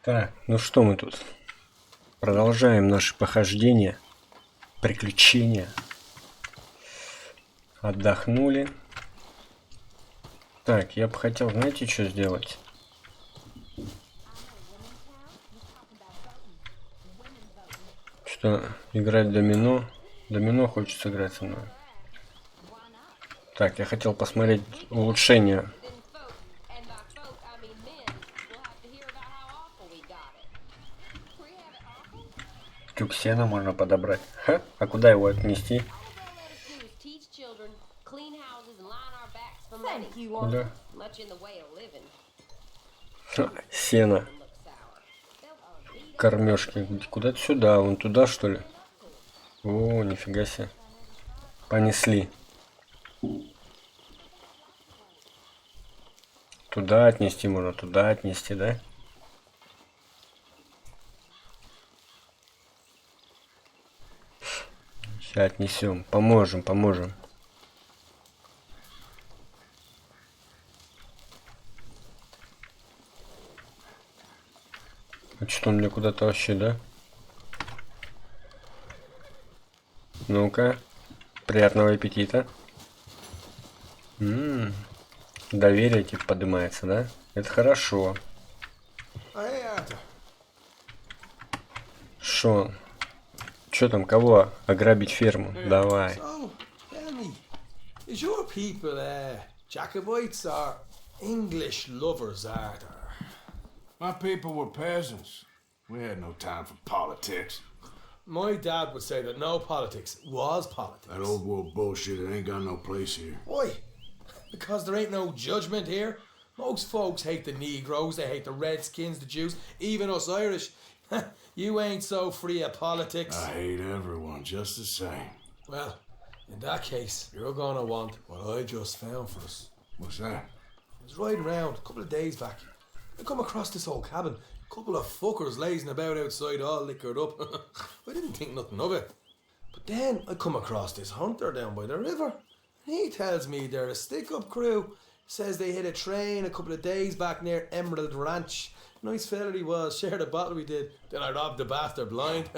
Так, ну что мы тут? Продолжаем наши похождения, приключения. Отдохнули. Так, я бы хотел, знаете, что сделать? Что, играть в домино? Домино хочет сыграть со мной. Так, я хотел посмотреть улучшения. Тюк сена можно подобрать. Ха? А куда его отнести? Куда? Сено. Кормежки. Куда-то сюда, вон туда, что ли? О, нифига себе. Понесли. Туда отнести можно, туда отнести, да? Сейчас отнесем. Поможем, поможем. А что он мне куда-то вообще, да? Ну-ка. Приятного аппетита. Доверие типа поднимается, да? Это хорошо. Шо? Чё там, кого? Ограбить ферму? Давай. Is your people Jacobites or English lovers, Arthur? My people were peasants. We had no time for politics. My dad would say that no politics was politics. That old world bullshit, it ain't got no place here. Why? Because there ain't no judgment here. Most folks hate the Negroes, they hate the Redskins, the Jews, even us Irish. You ain't so free of politics. I hate everyone just the same. Well, in that case, you're gonna want what I just found for us. What's that? I was riding around a couple of days back. I come across this old cabin. A couple of fuckers lazing about outside all liquored up. I didn't think nothing of it. But then I come across this hunter down by the river. He tells me they're a stick-up crew. Says they hit a train a couple of days back near Emerald Ranch. Nice fella he was, shared a bottle we did. Then I robbed the bastard blind.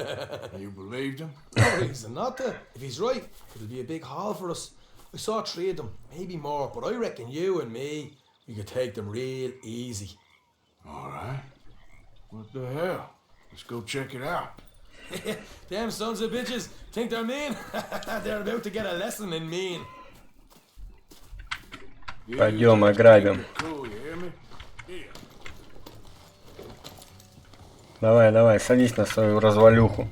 You believed him? No reason not to. If he's right, it'll be a big haul for us. I saw 3 of them, maybe more, but I reckon you and me, we could take them real easy. Alright. What the hell? Let's go check it out. Damn sons of bitches, think they're mean? They're about to get a lesson in mean. Пойдем ограбим. Cool, you hear me? Here. Давай, давай, садись на свою развалюху.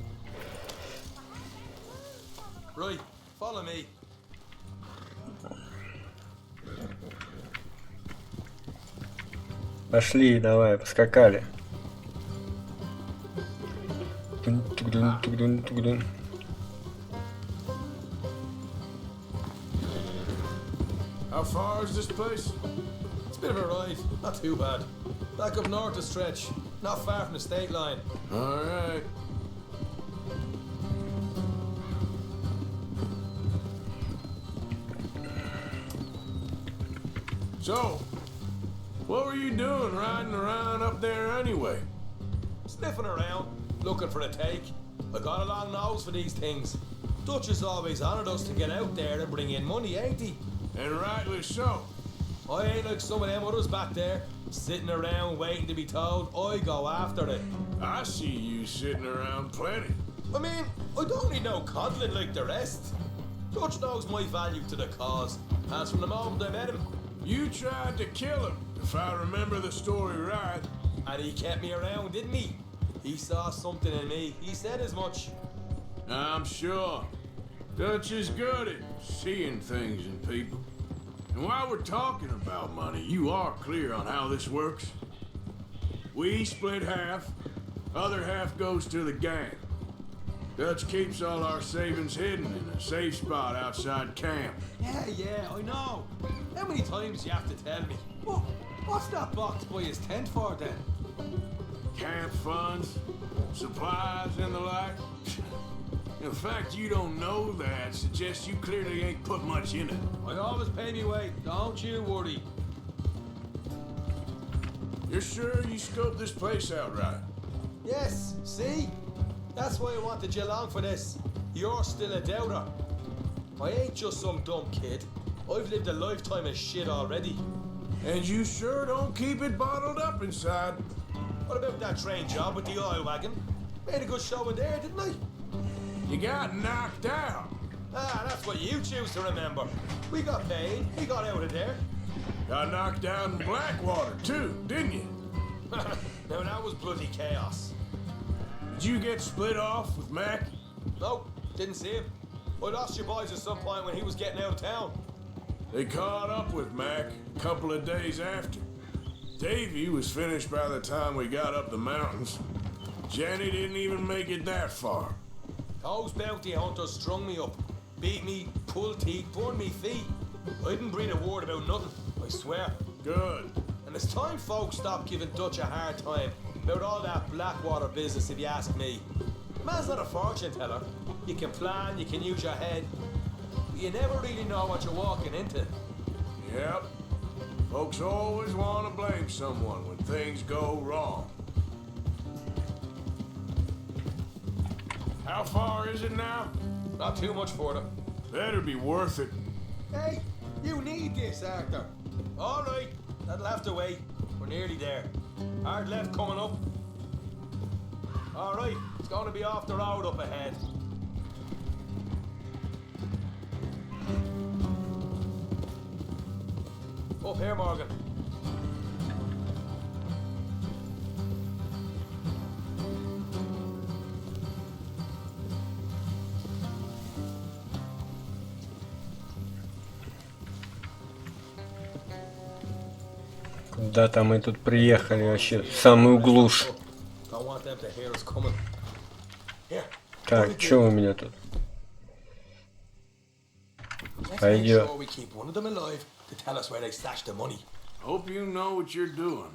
Right, follow me. Пошли, давай, поскакали. Тудун, тудун, тудун. How far is this place? It's a bit of a ride, not too bad. Back up north a stretch, not far from the state line. Alright. So, what were you doing riding around up there anyway? Sniffing around, looking for a take. I got a long nose for these things. Dutch has always honoured us to get out there and bring in money, ain't he? And rightly so. I ain't like some of them others back there, sitting around waiting to be told. I go after it. I see you sitting around plenty. I mean, I don't need no coddling like the rest. Dutch knows my value to the cause, as from the moment I met him. You tried to kill him, if I remember the story right. And he kept me around, didn't he? He saw something in me. He said as much. I'm sure. Dutch is good at seeing things in people. And while we're talking about money, you are clear on how this works? We split half, other half goes to the gang. Dutch keeps all our savings hidden in a safe spot outside camp. Yeah, I know. How many times you have to tell me? What's that box by his tent for then? Camp funds, supplies, and the like. The fact you don't know that suggests you clearly ain't put much in it. I always pay me way, don't you worry. You're sure you scoped this place out right? Yes, see? That's why I wanted you along for this. You're still a doubter. I ain't just some dumb kid. I've lived a lifetime of shit already. And you sure don't keep it bottled up inside. What about that train job with the oil wagon? Made a good show in there, didn't I? You got knocked out. Ah, that's what you choose to remember. We got paid. We got out of there. Got knocked out in Blackwater, too, didn't you? Now that was bloody chaos. Did you get split off with Mac? No, didn't see him. I lost your boys at some point when he was getting out of town. They caught up with Mac a couple of days after. Davy was finished by the time we got up the mountains. Jenny didn't even make it that far. Those bounty hunters strung me up. Beat me, pulled teeth, burned me feet. I didn't breathe a word about nothing, I swear. Good. And it's time folks stop giving Dutch a hard time about all that Blackwater business, if you ask me. The man's not a fortune teller. You can plan, you can use your head, but you never really know what you're walking into. Yep. Folks always want to blame someone when things go wrong. How far is it now? Not too much for them. Better be worth it. Hey, you need this, Arthur. All right, that'll have to wait. We're nearly there. Hard left coming up. All right, it's going to be off the road up ahead. Up here, Morgan. Куда-то мы тут приехали вообще, в самую глушь. Don't want them to hear us coming. Here. Так, что у меня тут? Let's make Пойдет. sure we keep one of them alive to tell us where they stashed the money. Hope you know what you're doing.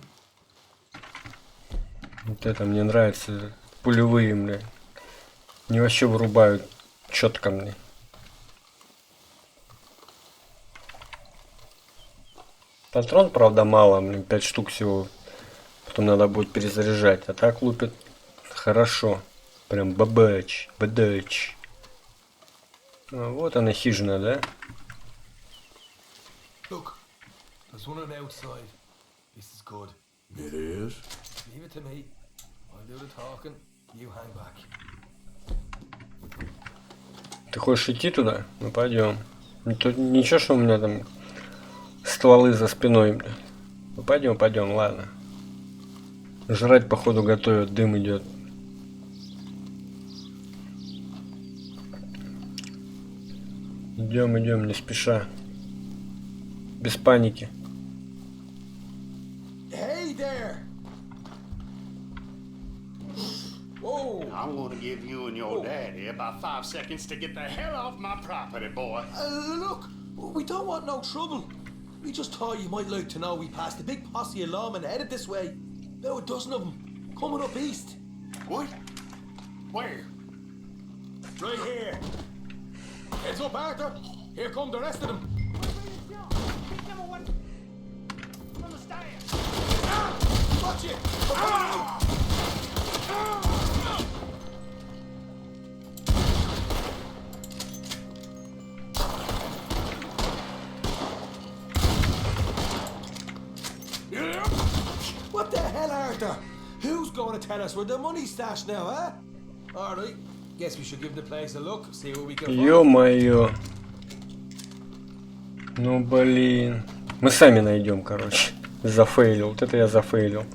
Вот это мне нравится. Пулевые, бля. Они вообще вырубают четко мне. Патрон, правда, мало, блин, 5 штук всего. Потом надо будет перезаряжать. А так лупит хорошо. Прям бабач, бадач. А, вот она хижина, да? Look, there's one on the outside. This is good. It is? Leave it to me. I'll do the talking. You hang back. Ты хочешь идти туда? Ну пойдем. Тут ничего, что у меня там стволы за спиной. Бля. Ну пойдем, пойдем, ладно. Жрать походу готовят, дым идет. Идем, идем, не спеша. Без паники. Hey there! Whoa! I'm gonna give you and your daddy about 5 seconds to get the hell off my property, boy. Look, we don't want no trouble. We just thought you might like to know we passed a big posse of lawmen headed this way. About a dozen of them, coming up east. What? Where? Right here. Heads up, Arthur. Here come the rest of them. Watch it! What the hell, Arthur? Who's going to tell us where the money's stashed now, huh? All right. Guess we should give the place a look, see what we can find. Ё-моё. Ну блин. Мы сами найдем, короче. Зафейлил. Вот это я зафейлил.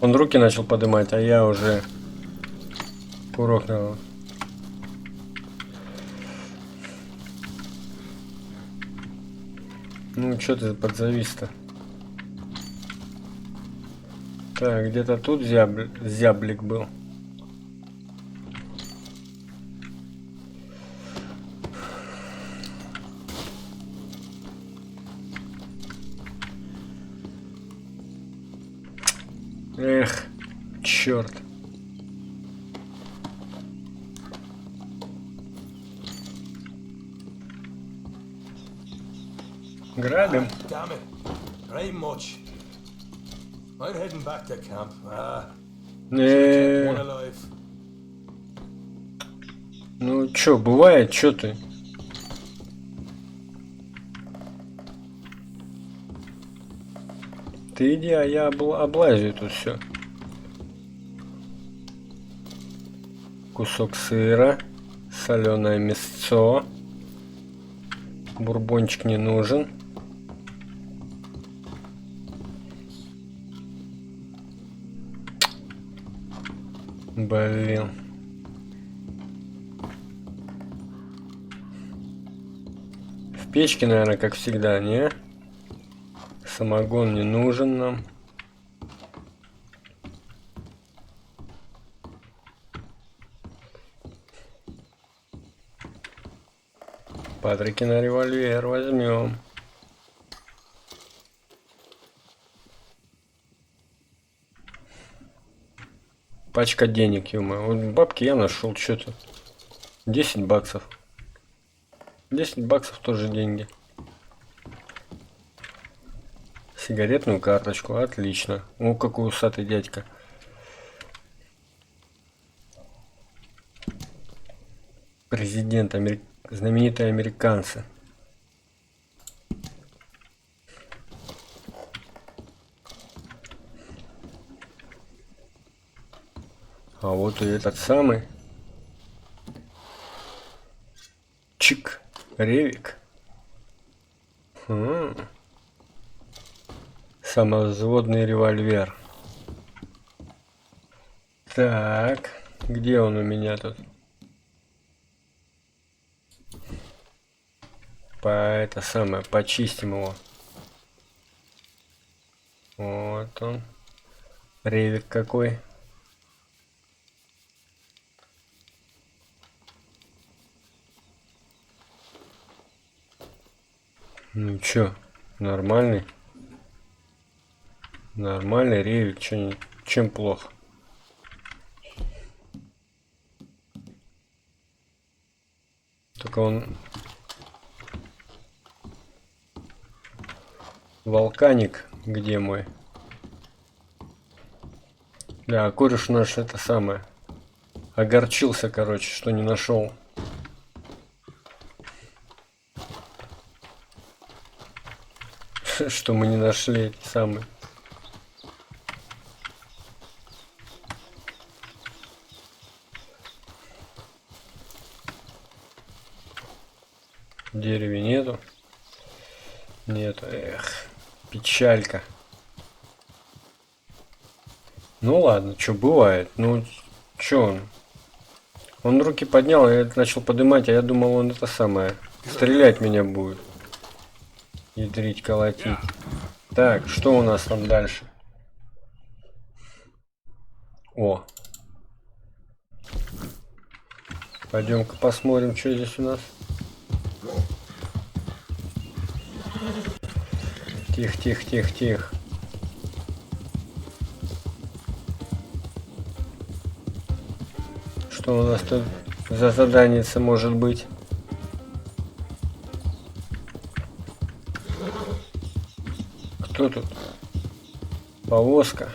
Он руки начал поднимать, а я уже курок на. Ну что ты подзавис-то? Так, где-то тут зяблик был. Эх, черт. Грабим. Damn it. There ain't much. I'm heading back to camp. Kept one alive. Ну чё, бывает, чё ты? Ты иди, а я облазю тут все. Кусок сыра, соленое мясцо. Бурбончик не нужен. Блин. В печке, наверное, как всегда, не? Самогон не нужен нам. Патрики на револьвер возьмем. Пачка денег, ё-моё. Вот бабки я нашел что-то. 10 баксов. 10 баксов тоже деньги. Сигаретную карточку. Отлично. О, какой усатый дядька. Президент, знаменитые американцы. А вот и этот самый. Чик. Ревик. Самовзводный револьвер. Так. Где он у меня тут? Это самое. Почистим его. Вот он. Ревик какой. Ну чё, нормальный? Нормальный ревик, чем плохо? Только он... Волканик, где мой? Да, кореш наш это самое. Огорчился, короче, что не нашел. Что мы не нашли эти самые. Деревья нету. Нету. Эх, печалька. Ну ладно, что бывает. Ну, что он? Он руки поднял, я начал поднимать, а я думал, он это самое. Стрелять меня будет. Ядрить, колотить. Так, что у нас там дальше? О. Пойдем-ка посмотрим, что здесь у нас. Тихо, тихо, тихо, тихо. Что у нас тут за заданица может быть? Кто тут? Повозка.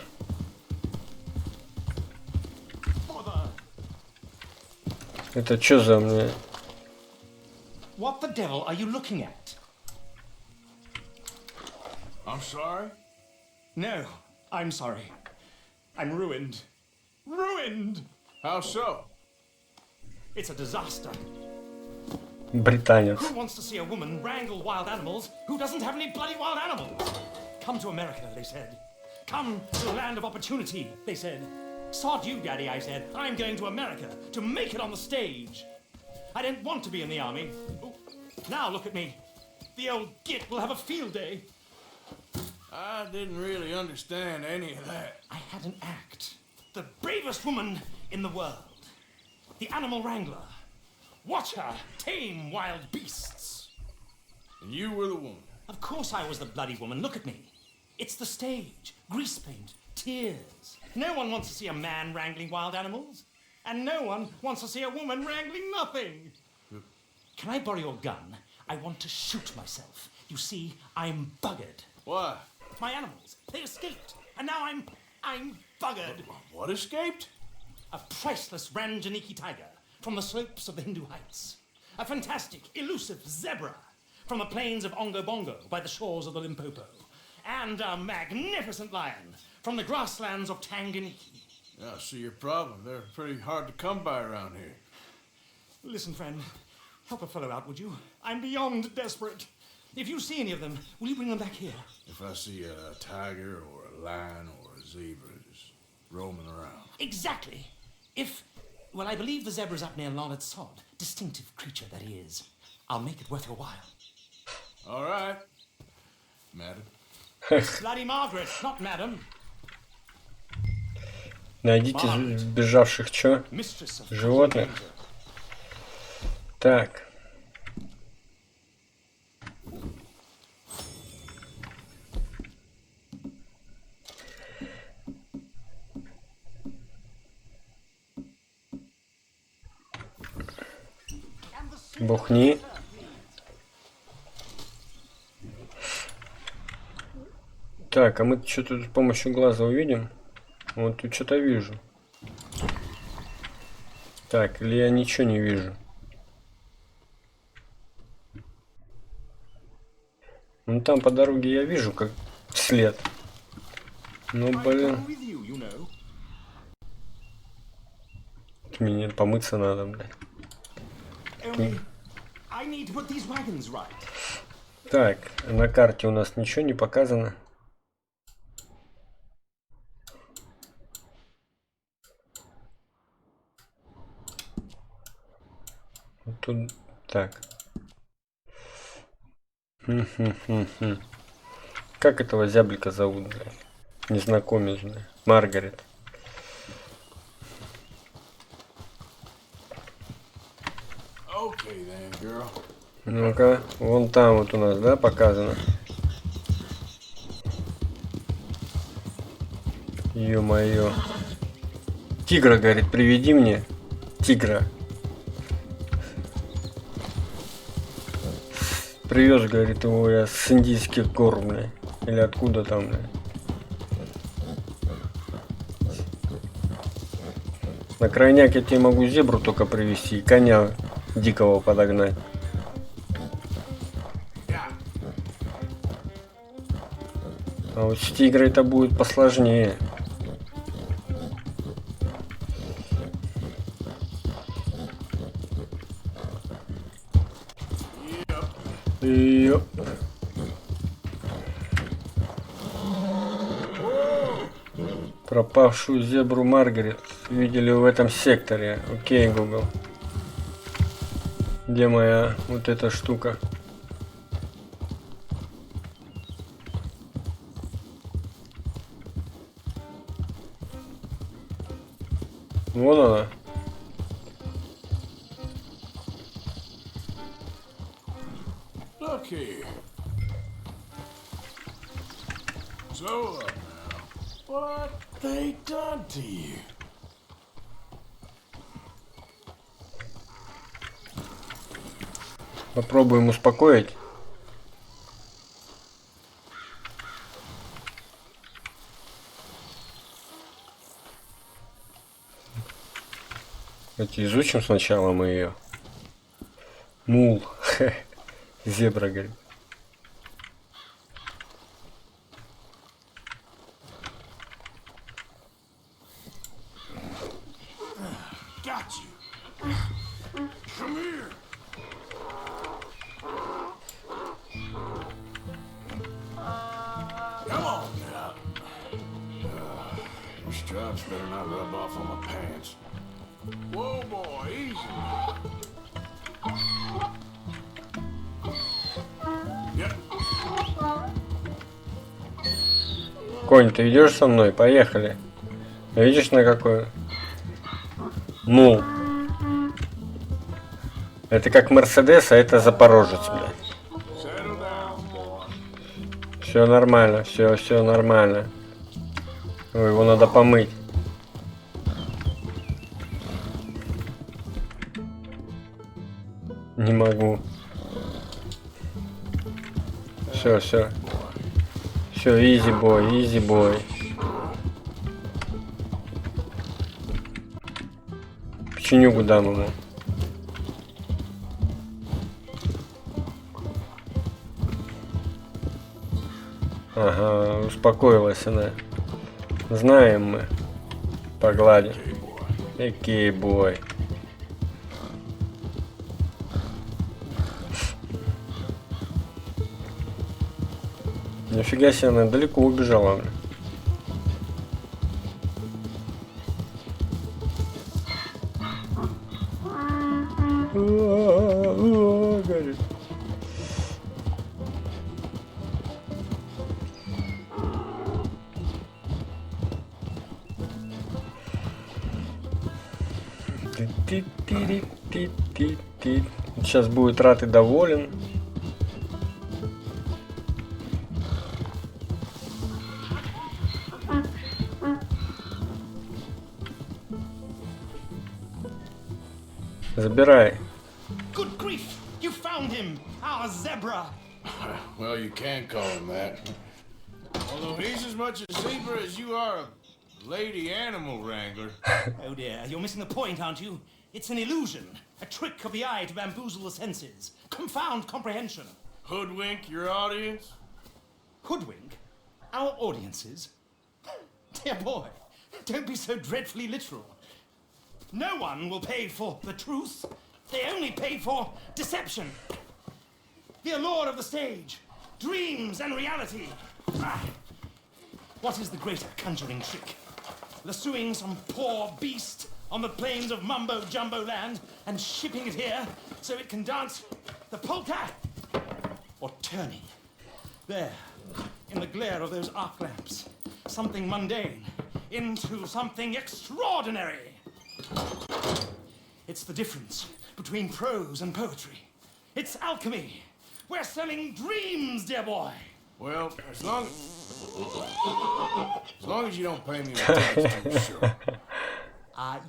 Это что за мне? What the devil are you looking at? I'm sorry? No, I'm sorry. I'm ruined. Ruined! How so? It's a disaster. Британец. Who wants to see a woman wrangle wild animals who doesn't have any bloody wild animals? Come to America, they said. Come to the land of opportunity, they said. Sod you, Daddy, I said. I'm going to America to make it on the stage. I didn't want to be in the army. Ooh, now look at me. The old git will have a field day. I didn't really understand any of that. I had an act. The bravest woman in the world. The animal wrangler. Watch her tame wild beasts. And you were the woman. Of course I was the bloody woman. Look at me. It's the stage. Grease paint. Tears. No one wants to see a man wrangling wild animals. And no one wants to see a woman wrangling nothing. Can I borrow your gun? I want to shoot myself. You see, I'm buggered. Why? My animals, they escaped. and now I'm buggered. What escaped? A priceless Ranjaniki tiger from the slopes of the Hindu Heights. A fantastic, elusive zebra from the plains of Ongo Bongo by the shores of the Limpopo. And a magnificent lion from the grasslands of Tanganyika. Yeah, I see your problem. They're pretty hard to come by around here. Listen, friend, help a fellow out, would you? I'm beyond desperate. If you see any of them, will you bring them back here? If I see a tiger or a lion or a zebra just roaming around. Exactly. Well, I believe the zebra's up near Lonnet Sod. Distinctive creature that he is. I'll make it worth your while. All right, madam. Bloody Margaret, not madam. Найдите сбежавших Mistress of животных. Так. Бухни. Так, а мы что-то с помощью глаза увидим? Вот тут что-то вижу. Так, или я ничего не вижу? Ну там по дороге я вижу как след. Ну блин. Мне помыться надо, блядь. Так, на карте у нас ничего не показано. Тут так. Как этого зяблика зовут, блядь? Незнакомец, блядь. Маргарет. Ну-ка, вон там вот у нас, да, показано. Ё-моё. Тигра, говорит, приведи мне. Тигра. Привез, говорит, его я с индийских гор, бля. Или откуда там, бля. На крайняк я тебе могу зебру только привезти и коня дикого подогнать. А вот с тигрой это будет посложнее. Йоп. Пропавшую зебру Маргарет видели в этом секторе. Окей, Google. Где моя вот эта штука? Вон она. Look here. So now, what they done to you? Попробуем успокоить. Давайте изучим сначала мы ее. Мул. Зебра, говорит. Got you. Come here. Come on now. These stripes better not rub off on my pants. Whoa, boy, easy. Yep. Конь, ты идешь со мной? Поехали. Видишь, на какой? Ну. Это как Мерседес, а это Запорожец, блядь. Все нормально, все нормально. Ой, его надо помыть. Не могу. Все. Все, изи бой. печенюгу дам ему. Ага, успокоилась она. Знаем мы. Погладим. Экей бой. Нифига себе, она далеко убежала. Горит. Сейчас будет рад и доволен. Забирай. Good grief! You found him! Our zebra! Well, you can call him that. Although he's as much a zebra as you are a lady animal wrangler. Oh dear, you're missing the point, aren't you? It's an illusion. A trick of the eye to bamboozle the senses. Confound comprehension. Hoodwink your audience? Hoodwink? Our audiences? Dear boy, don't be so dreadfully literal. No one will pay for the truth. They only pay for deception. The allure of the stage, dreams and reality. Ah. What is the greater conjuring trick? Lassoing some poor beast on the plains of mumbo-jumbo land and shipping it here so it can dance the polka? Or turning there, in the glare of those arc lamps, something mundane into something extraordinary? It's the difference between prose and poetry. It's alchemy. We're selling dreams, dear boy. Well, as long as you don't pay me with tax, sure.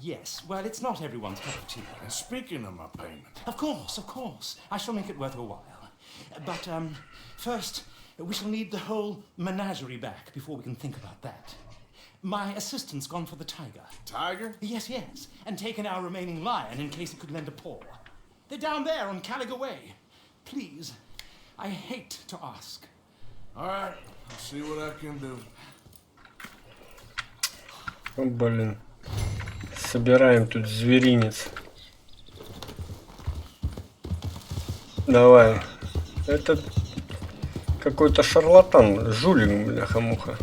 Yes. Well, it's not everyone's cup of tea. And speaking of my payment, Of course. I shall make it worth your while. But, first, we shall need the whole menagerie back before we can think about that. My assistant's gone for the tiger. tiger? Yes, and taken our remaining lion in case it could lend a paw. They're down there on Caliga Way. Please, I hate to ask. All right, I'll see what I can do. О, блин. Собираем тут зверинец. Давай. Это какой-то шарлатан, жулик, бляха-муха.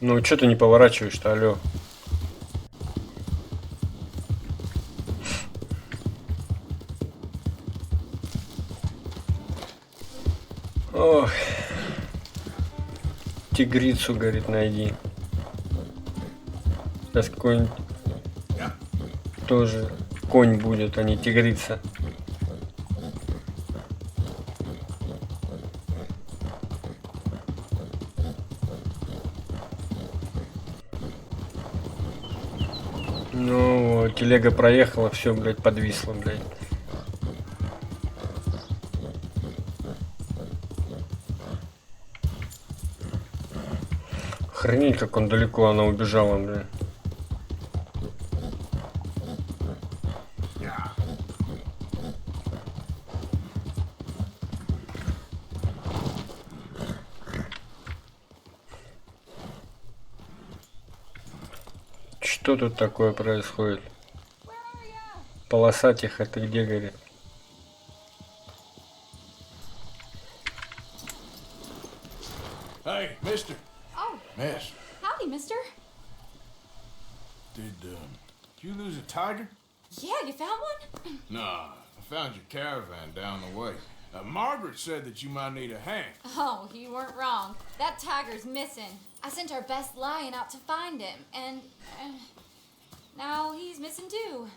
Ну, что ты не поворачиваешь-то, алё? Ох. Тигрицу, говорит, найди. Сейчас какой-нибудь тоже конь будет, а не тигрица. Ну, вот, телега проехала, все, блядь, подвисло, блядь. Охренеть, как он далеко, она убежала, блядь. Что тут такое происходит? Полосатиха, ты где, говорит? Hey, mister. Oh, Miss, howdy, mister. did you lose a tiger? Yeah, you found one? Nah, I found your caravan down the way. Margaret said that you might need a hand. Oh, you weren't wrong. That tiger's missing. I sent our best lion out to find him, and now he's missing too.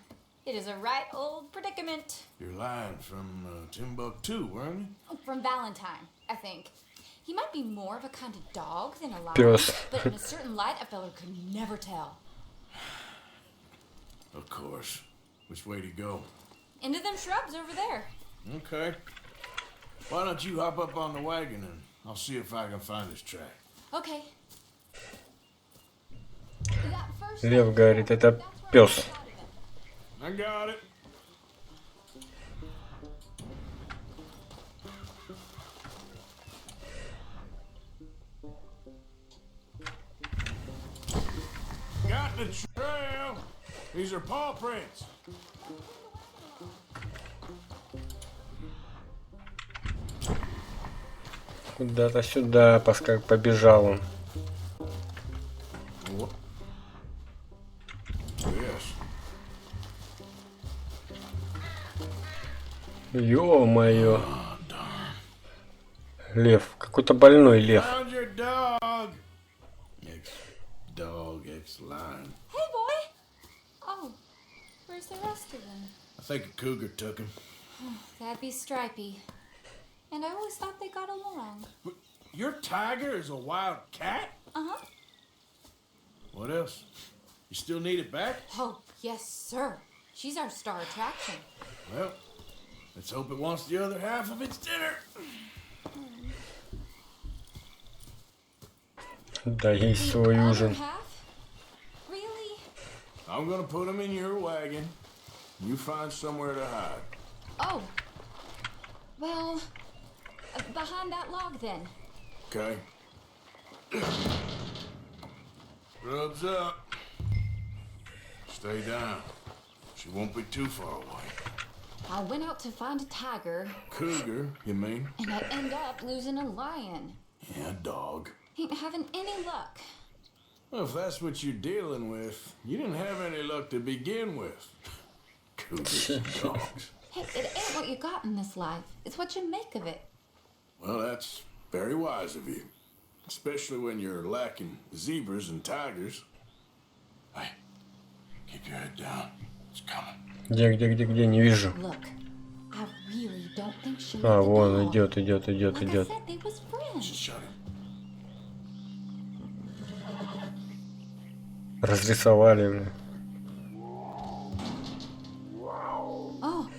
It is a right old predicament. You're lying from Timbuktu, weren't you? From Valentine, I think. He might be more of a kind of dog than a lion, Пёс. but in a certain light, a fella could never tell. Of course. Which way to go? Into them shrubs over there. Okay. Why don't you hop up on the wagon and I'll see if I can find his track. Okay. That first Лев говорит, это пес. I got it. Got the trail. These are paw prints. Куда-то сюда побежал он. Yes. Ё-моё. Лев. Какой-то больной лев. Found your dog. Ex-dog, ex-lion. Hey, boy! Oh, where's the rest of them? I think a cougar took him. That'd be Stripey. And I always thought they got along. Your tiger is a wild cat? Uh-huh. What else? You still need it back? Oh, yes, sir. She's our star attraction. Well, let's hope it wants the other half of its dinner. Да, есть The свой other ужин. half? Really? I'm gonna put him in your wagon. You find somewhere to hide. Oh. Well, behind that log then. Okay? Rubs up. Stay down. She won't be too far away. I went out to find a tiger, Cougar, you mean? and I end up losing a lion. Yeah, dog. Ain't having any luck. Well, if that's what you're dealing with, you didn't have any luck to begin with. Cougars and dogs. Hey, it ain't what you got in this life. It's what you make of it. Well, that's very wise of you. Especially when you're lacking zebras and tigers. Hey, keep your head down. It's coming. Где? Не вижу. Look, I really don't think she А, let the вон, dog. идет. Like I said, they was friends. Just shut it. Разрисовали, блин. Oh,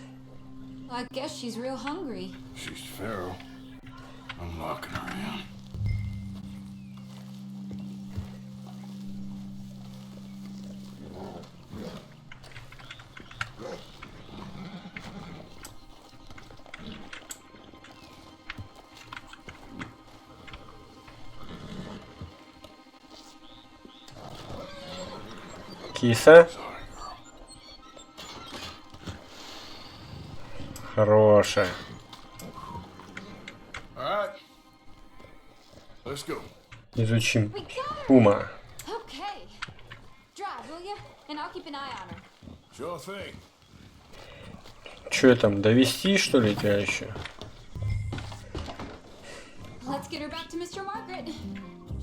I guess she's real hungry. She's feral. I'm locking her in. Киса. Хорошая. All right. Let's go. Изучим. We got her. Пума. Okay. Drive, will you? And I'll keep an eye on her. Sure thing. Че там, довести, что ли, тебя еще? Let's get her back to Mr. Margaret.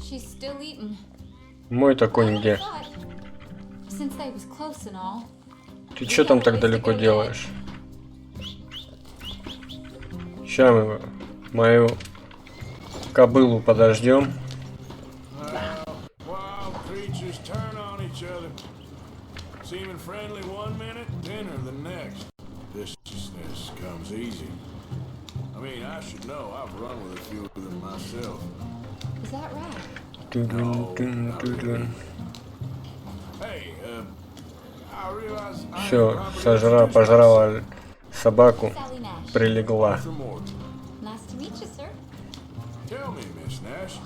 She's still eating. Мой-то конь где? But since they was close and all, Ты че там так далеко делаешь? Ща мы мою кобылу подождем. Wild creatures turn on each other. Seeming friendly one minute, dinner the next. Viciousness comes easy. I mean, I should know. I've run with a few of them myself. is that right? Тудун. Hey, I realize I Все, пожрала собаку, Sally Nash. прилегла. from more. Nice to meet you, sir. Tell me, Miss Nash,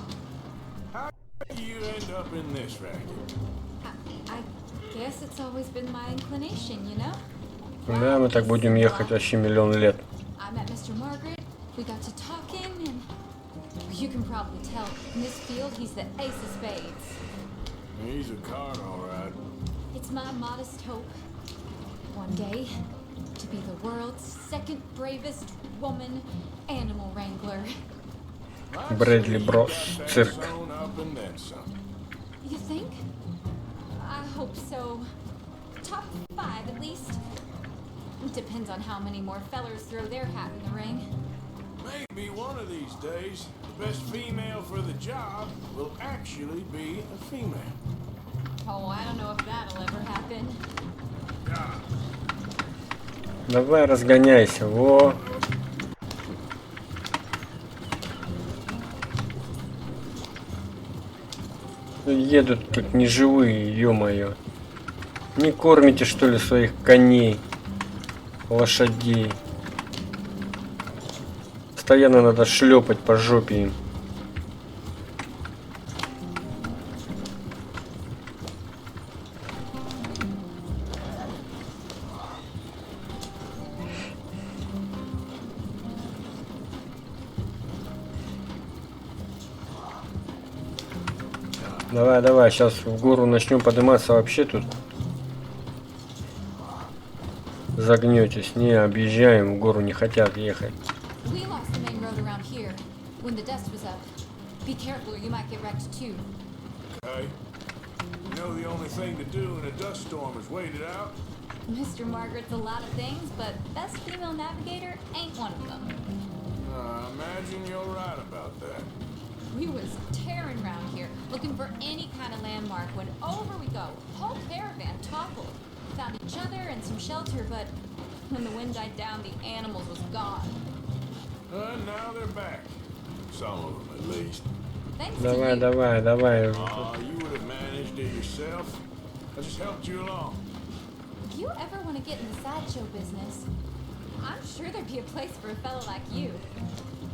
how did you end up in this racket? I guess it's always been my inclination, you know? Да, мы так будем ехать вообще миллион лет. I met Mr. Margaret, we got to talking, and you can probably tell, in this field, he's the ace of spades. He's a card, all right. It's my modest hope, one day, to be the world's second bravest woman animal wrangler. Брэдли Брос, цирк. Sewn up and then some. You think? I hope so. Top 5 at least. Depends on how many more fellers throw their hat in the ring. Maybe one of these days, the best female for the job will actually be a female. Oh, I don't know if that'll ever happen. Давай разгоняйся, во. Едут как неживые, ё-моё. Не кормите, что ли, своих коней, лошадей? Постоянно надо шлепать по жопе им. Давай, давай, сейчас в гору начнем подниматься, вообще тут загнетесь. Не, объезжаем, в гору не хотят ехать. We lost the main road around here when the dust was up. Be careful or you might get wrecked too. Okay? You know the only thing to do in a dust storm is wait it out? Mr. Margaret's a lot of things, but best female navigator ain't one of them. I imagine you're right about that. We was tearing around here, looking for any kind of landmark when over we go. Whole caravan toppled. Found each other and some shelter, but when the wind died down, the animals was gone. Now they're back. Some of them, at least. Thanks Давай, to you. давай, давай. You would have managed it yourself. I just helped you along. If you ever want to get in the sideshow business, I'm sure there'd be a place for a fellow like you.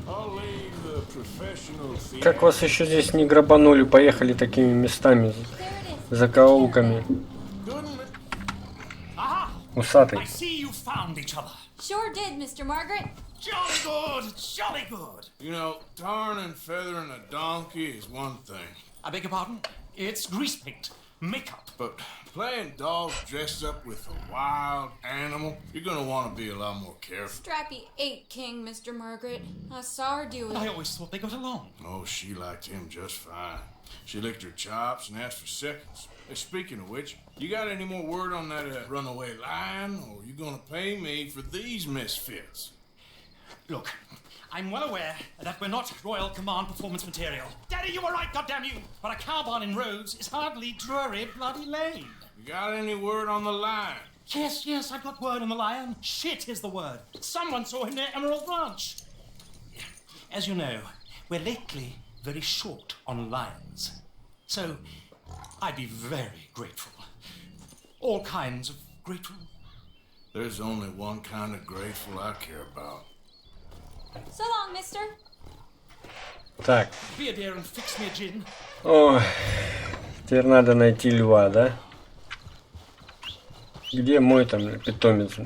I'll leave the professional theater. Как вас еще здесь не грабанули, поехали такими местами, There it is. закоулками. Aha! Усатый. I see you found each other. Sure did, Mr. Margaret. Jolly good, jolly good. You know, tarring and feathering a donkey is one thing. I beg your pardon? It's grease paint, makeup. But playing dogs dressed up with a wild animal, you're gonna want to be a lot more careful. Strappy ate King, Mr. Margaret. I saw her do it. I always thought they got along. Oh, she liked him just fine. She licked her chops and asked for seconds. Speaking of which, you got any more word on that runaway lion, or you gonna pay me for these misfits? Look, I'm well aware that we're not Royal Command performance material. Daddy, you were right, goddamn you! But a cow barn in Rhodes is hardly Drury Bloody Lane. You got any word on the lion? Yes, I've got word on the lion. Shit is the word. Someone saw him near Emerald Ranch. As you know, we're lately very short on lions. So, I'd be very grateful. All kinds of grateful. There's only one kind of grateful I care about. So long, mister. Так, Be a dear and fix me a gin. ой, теперь надо найти льва, да? Где мой там питомец?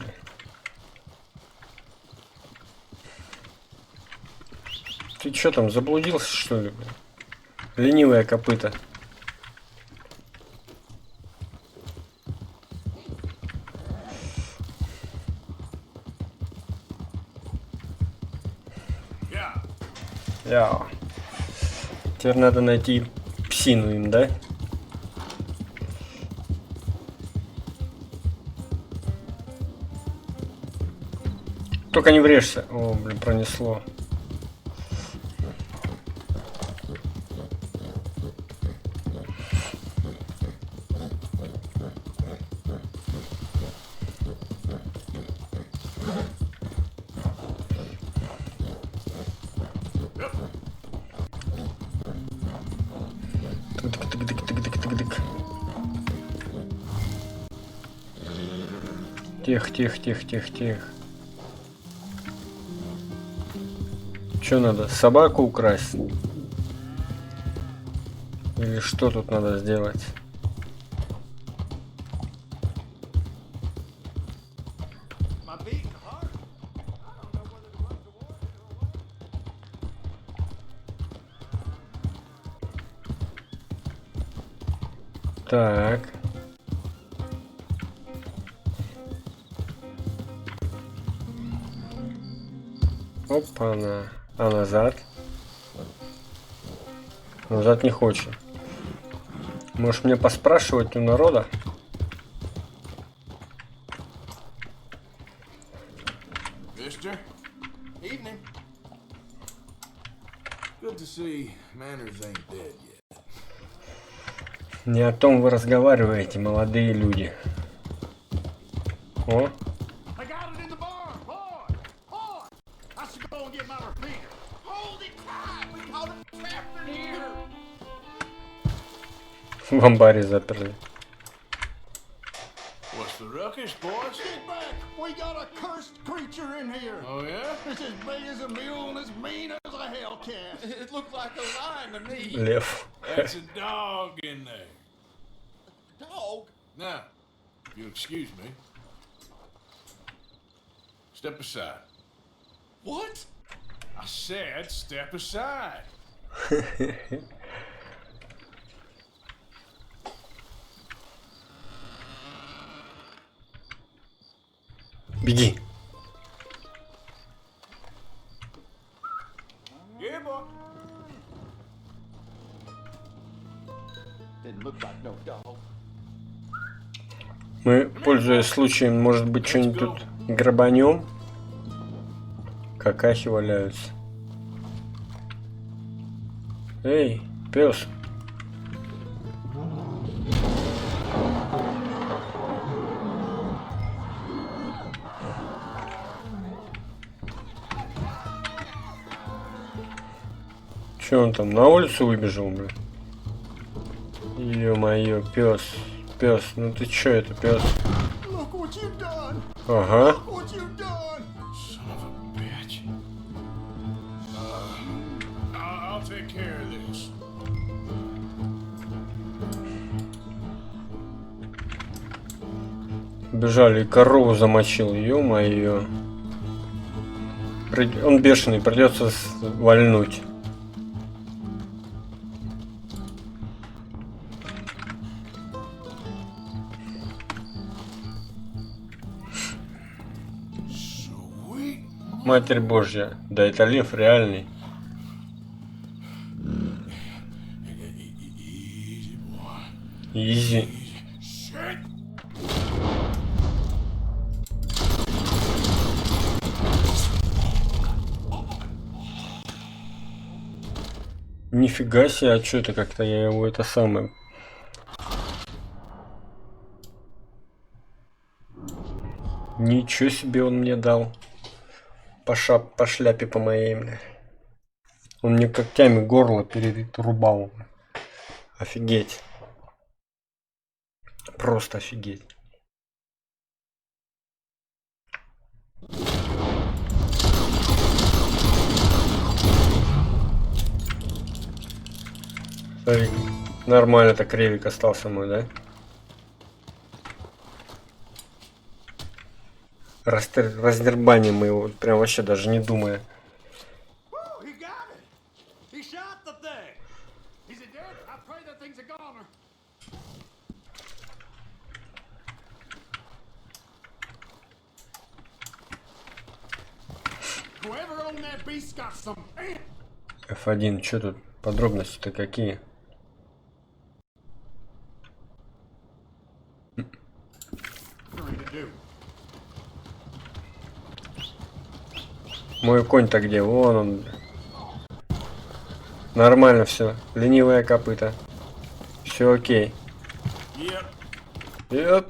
Ты чё там, заблудился, что ли? Ленивое копыто. Я. Теперь надо найти псину им, да? Только не врежься. О, блин, пронесло. Тык-тык-тык-тык-тык-тык. Тихо. Что надо? Собаку украсть? Или что тут надо сделать? Так. Опа-на. А назад? Назад не хочет. Может мне поспрашивать у народа? Mister? Evening. Good to see manners ain't dead yet. Не о том вы разговариваете, молодые люди. О, I got it in the barn. Boy! I should go and get my repeater. Hold it tight. We caught it trapped in here. В амбаре заперли. What's the ruckus, boys? Get back! We got a cursed creature in here. Oh, yeah? It's as big as a mule and as mean as a hellcat. It looked like a lion to me. Лев. That's a dog in there. Dog? Now, if you'll excuse me. Step aside. What? I said step aside. Беги. Yeah, boy. Didn't look like no dog. Мы, пользуясь случаем, может быть, что-нибудь тут грабанем? Какахи валяются. Эй, пес. Че он там, на улицу выбежал, блин? Ё-моё, пес. Пес, ну ты чё это, пес? Look what you've done! Ага. Look what you've done! Son of a bitch. I'll take care of this. Бежали, и корову замочил, ё-моё. Он бешеный, придется вальнуть. Матерь Божья, да это лев реальный. Изи. Нифига себе, а что это как-то я его это самое... Ничего себе он мне дал. По шляпе по моей, бля. Он мне когтями горло перерубал. Офигеть. Просто офигеть. Смотри, нормально так ревик остался мой, да? Раздербаним мы его, прям вообще даже не думая. He got it! He shot the thing! Is it dead? I pray that thing's a goner. Whoever owned that beast got some... F1, что тут? Подробности-то какие? Мой конь-то где? Вон он. Нормально все. Ленивая копыта. Все окей. Yep.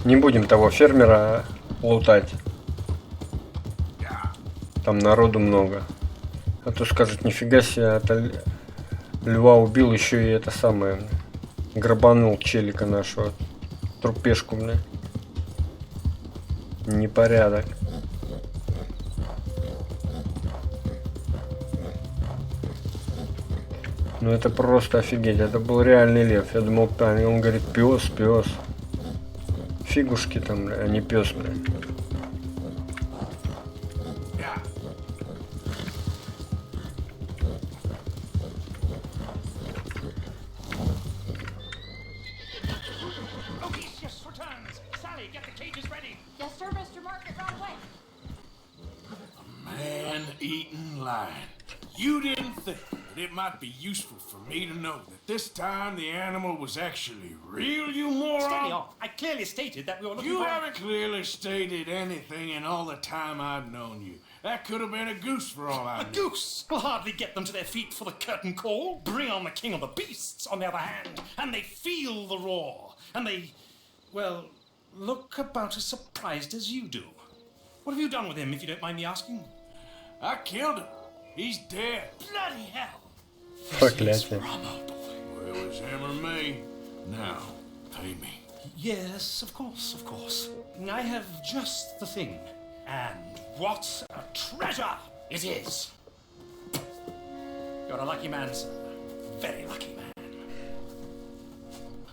Не будем того фермера лутать. Там народу много. А то скажут, нифига себе, это льва убил, еще и это самое. Грабанул челика нашего. Трупешку, бля. Непорядок. Ну это просто офигеть. Это был реальный лев. Я думал, он говорит, пес, пес. Фигушки там, бля, а не пес, бля. You didn't think that it might be useful for me to know that this time the animal was actually real, you moron? Steady off. I clearly stated that we were looking You for... haven't clearly stated anything in all the time I've known you. That could have been a goose for all I know. A goose will hardly get them to their feet for the curtain call. Bring on the king of the beasts, on the other hand, and they feel the roar. And they, well, look about as surprised as you do. What have you done with him, if you don't mind me asking? I killed him. He's dead. Bloody hell! Проклятие. Well, it's him or me. Now, pay me. Yes, of course, of course. I have just the thing. And what a treasure it is! You're a lucky man, sir. Very lucky man.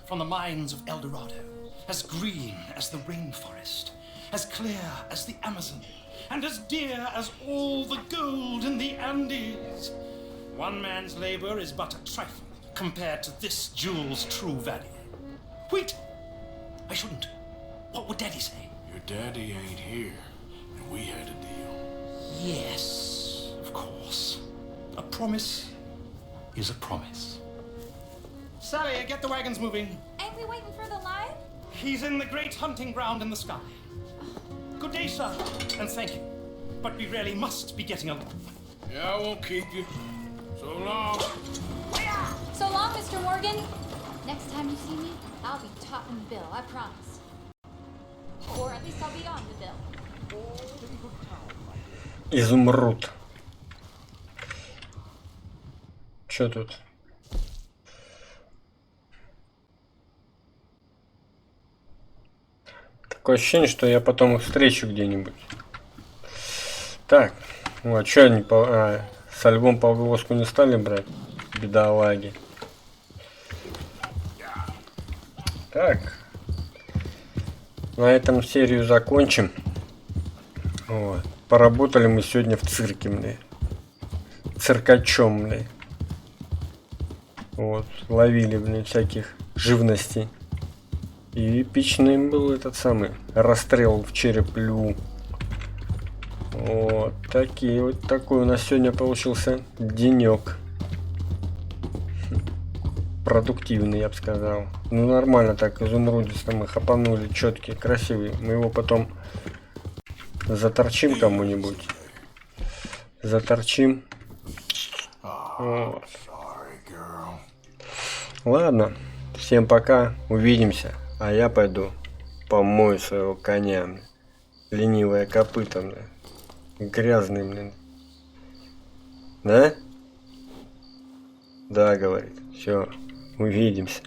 From the mines of El Dorado, as green as the rainforest, as clear as the Amazon, and as dear as all the gold in the Andes. One man's labor is but a trifle compared to this jewel's true value. Wait! I shouldn't. What would Daddy say? Your daddy ain't here, and we had a deal. Yes, of course. A promise is a promise. Sally, get the wagons moving. Ain't we waiting for the lion? He's in the great hunting ground in the sky. Good day, sir, and thank you. But we really must be getting along. Yeah, I won't keep you. So long. So long, Mr. Morgan. Next time you see me, I'll be topping the bill, I promise. Or at least I'll be on the bill. Изумруд. Чё тут? Такое ощущение, что я потом их встречу где-нибудь. Так, вот, что они с альбом по оглоску не стали брать? Бедолаги. Так. На этом серию закончим. Вот. Поработали мы сегодня в цирке, мне. Циркачом, мне. Вот. Ловили, блин, всяких живностей. И эпичным был этот самый расстрел в череп льву. Вот такой у нас сегодня получился денек. Продуктивный, я бы сказал. Ну нормально так, изумрудисто мы хапанули, четкий, красивый. Мы его потом заторчим кому-нибудь. Заторчим. Вот. Ладно, всем пока, увидимся. А я пойду помою своего коня. Ленивое копыто, блин. Грязный, блин. Да? Да, говорит. Все, увидимся.